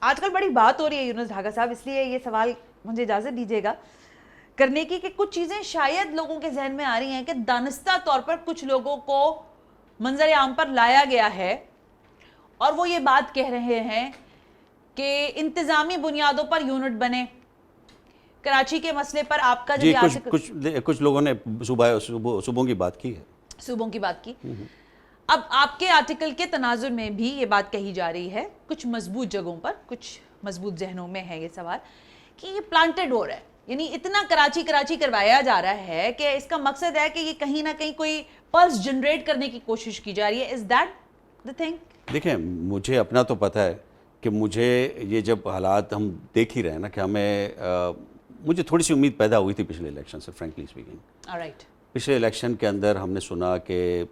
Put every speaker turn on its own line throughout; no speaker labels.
آج کل بڑی بات ہو رہی ہے یونس ڈھاکا صاحب، اس لیے یہ سوال مجھے اجازت دیجیے گا کرنے کی کہ کچھ چیزیں شاید لوگوں کے ذہن میں آ رہی ہیں کہ دانستہ طور پر کچھ لوگوں کو منظر عام پر لایا گیا ہے اور وہ یہ بات کہہ رہے ہیں کہ انتظامی بنیادوں پر یونٹ بنے. کراچی کے مسئلے پر آپ کا
جی کچھ لوگوں نے صوبوں کی بات کی ہے،
صوبوں کی بات کی. اب آپ کے آرٹیکل کے تناظر میں بھی یہ بات کہی جا رہی ہے کچھ مضبوط جگہوں پر، کچھ مضبوط ذہنوں میں ہے یہ سوال کہ یہ پلانٹڈ ہو رہا ہے، یعنی اتنا کراچی کروایا جا رہا ہے کہ اس کا مقصد ہے کہ یہ کہیں نہ کہیں کوئی پلس جنریٹ کرنے کی کوشش کی جا رہی ہے. Is that the thing؟
دیکھیں مجھے اپنا تو پتہ ہے کہ مجھے یہ جب حالات ہم دیکھ ہی رہے ہیں نا کہ ہمیں مجھے تھوڑی سی امید پیدا ہوئی تھی پچھلے الیکشن سے، فرینکلی اسپیکنگ. پچھلے الیکشن کے اندر ہم نے سنا کہ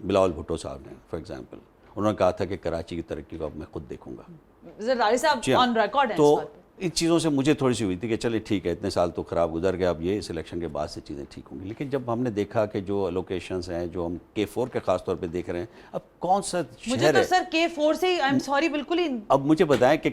بلاول بھٹو صاحب نے فار ایگزامپل انہوں نے کہا تھا کہ کراچی کی ترقی کو اب میں خود دیکھوں گا.
زرداری صاحب آن ریکارڈ ہیں.
تو ان چیزوں سے مجھے تھوڑی سی ہوئی تھی کہ چلے ٹھیک ہے اتنے سال تو خراب گزر گیا، اب یہ اس الیکشن کے بعد سے چیزیں ٹھیک ہوں گی. لیکن جب ہم نے دیکھا کہ جو الوکیشنز ہیں جو ہم K4 کے خاص طور پہ دیکھ رہے ہیں، اب کون سا
مجھے
شہر
تو
ہے
سر K4 سے ہی I'm sorry بالکل ہی.
اب مجھے بتائیں کہ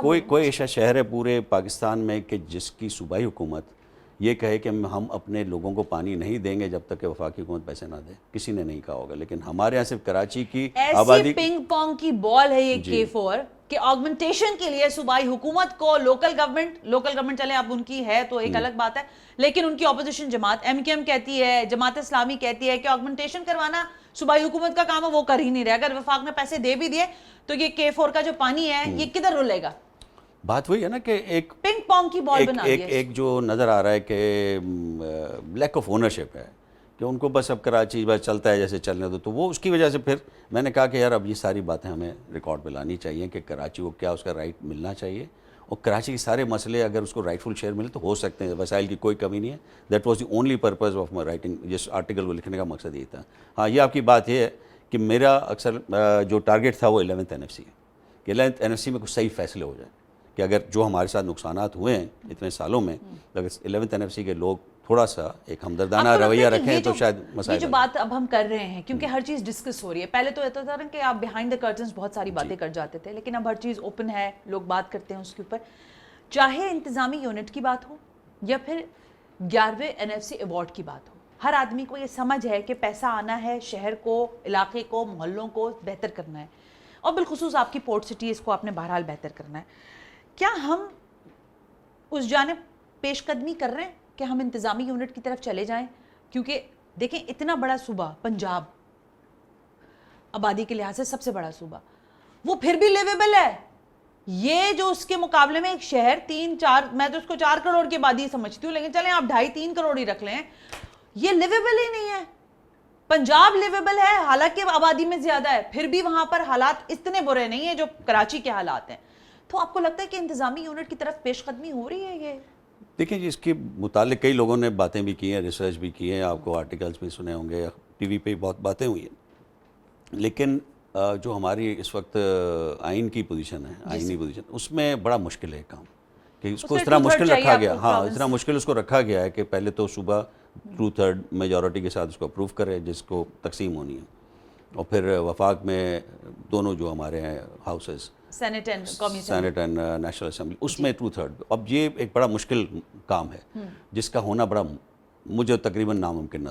کوئی ایسا شہر ہے پورے پاکستان میں کہ جس کی صوبائی حکومت یہ کہے کہ ہم اپنے لوگوں کو پانی نہیں دیں گے جب تک کہ وفاقی حکومت پیسے نہ دے؟ کسی نے نہیں کہا ہوگا. لیکن ہمارے یہاں صرف کراچی کی آبادی
ایسی پنگ پونگ کی بال ہے یہ K4 کہ آگمنٹیشن کے لیے صوبائی حکومت کو لوکل گورنمنٹ چلیں اب ان کی ہے تو ایک الگ بات ہے، لیکن ان کی اپوزیشن جماعت MKM کہتی ہے، جماعت اسلامی کہتی ہے کہ آگمنٹیشن کروانا صوبائی حکومت کا کام ہے، وہ کر ہی نہیں رہا. اگر وفاق نے پیسے دے بھی دیے تو یہ K4 کا جو پانی ہے یہ کدھر رلے گا؟
بات وہی ہے نا کہ ایک
پنگ پونگ کی بال بنا دی ہے.
ایک جو نظر آ رہا ہے کہ لیک آف اونرشپ ہے کہ ان کو بس اب کراچی بس چلتا ہے جیسے چلنے دو. تو وہ اس کی وجہ سے پھر میں نے کہا کہ یار اب یہ ساری باتیں ہمیں ریکارڈ پہ لانی چاہیے کہ کراچی کو کیا اس کا رائٹ ملنا چاہیے، اور کراچی کے سارے مسئلے اگر اس کو رائٹ فل شیئر ملے تو ہو سکتے ہیں. وسائل کی کوئی کمی نہیں ہے. That was the only purpose of my writing. جس آرٹیکل کو لکھنے کا مقصد یہ تھا. ہاں یہ آپ کی بات یہ ہے کہ میرا اکثر جو ٹارگیٹ تھا وہ 11th NFC ہے کہ 11th NFC میں کچھ صحیح فیصلے ہو جائیں کہ اگر جو ہمارے ساتھ نقصانات ہوئے ہیں اتنے سالوں میں، اگر 11th NFC کے لوگ تھوڑا سا ایک ہمدردانہ رویہ رکھیں تو شاید مسائل.
یہ جو بات اب ہم کر رہے ہیں کیونکہ ہر چیز ڈسکس ہو رہی ہے، پہلے تو ایسا تھا نا کہ آپ بیہائنڈ دا کرٹنز بہت ساری باتیں کر جاتے تھے، لیکن اب ہر چیز اوپن ہے، لوگ بات کرتے ہیں اس کے اوپر. چاہے انتظامی یونٹ کی بات ہو یا پھر 11ویں NFC ایوارڈ کی بات ہو، ہر آدمی کو یہ سمجھ ہے کہ پیسہ آنا ہے شہر کو، علاقے کو، محلوں کو بہتر کرنا ہے، اور بالخصوص آپ کی پورٹ سٹی اس کو آپ نے بہرحال بہتر کرنا ہے. کیا ہم اس جانب پیش قدمی کر رہے ہیں کہ ہم انتظامی یونٹ کی طرف چلے جائیں؟ کیونکہ دیکھیں اتنا بڑا صوبہ پنجاب، آبادی کے لحاظ سے سب سے بڑا صوبہ، وہ پھر بھی لیویبل ہے. یہ جو اس کے مقابلے میں ایک شہر 3-4، میں تو اس کو 4 کروڑ کی آبادی سمجھتی ہوں، لیکن چلیں آپ 2.5-3 کروڑ ہی رکھ لیں، یہ لیویبل ہی نہیں ہے. پنجاب لیویبل ہے حالانکہ آبادی میں زیادہ ہے، پھر بھی وہاں پر حالات اتنے برے نہیں ہیں جو کراچی کے حالات ہیں. تو آپ کو لگتا ہے کہ انتظامی یونٹ کی طرف پیش قدمی ہو رہی ہے؟ یہ
دیکھیں جی اس کے متعلق کئی لوگوں نے باتیں بھی کی ہیں، ریسرچ بھی کی ہیں، آپ کو آرٹیکلز بھی سنے ہوں گے، ٹی وی پہ بہت باتیں ہوئی ہیں. لیکن جو ہماری اس وقت آئین کی پوزیشن ہے، آئینی پوزیشن، اس میں بڑا مشکل ہے کام کہ اس کو اس طرح مشکل رکھا گیا. ہاں اس طرح مشکل اس کو رکھا گیا ہے کہ پہلے تو صوبہ 2/3 میجورٹی کے ساتھ اس کو اپروو کرے جس کو تقسیم ہونی ہے، اور پھر وفاق میں دونوں جو ہمارے ہیں houses, senate and national assembly, اس میں 2/3. اب یہ ایک بڑا مشکل کام ہے جس کا ہونا بڑا مجھے تقریباً ناممکن نظر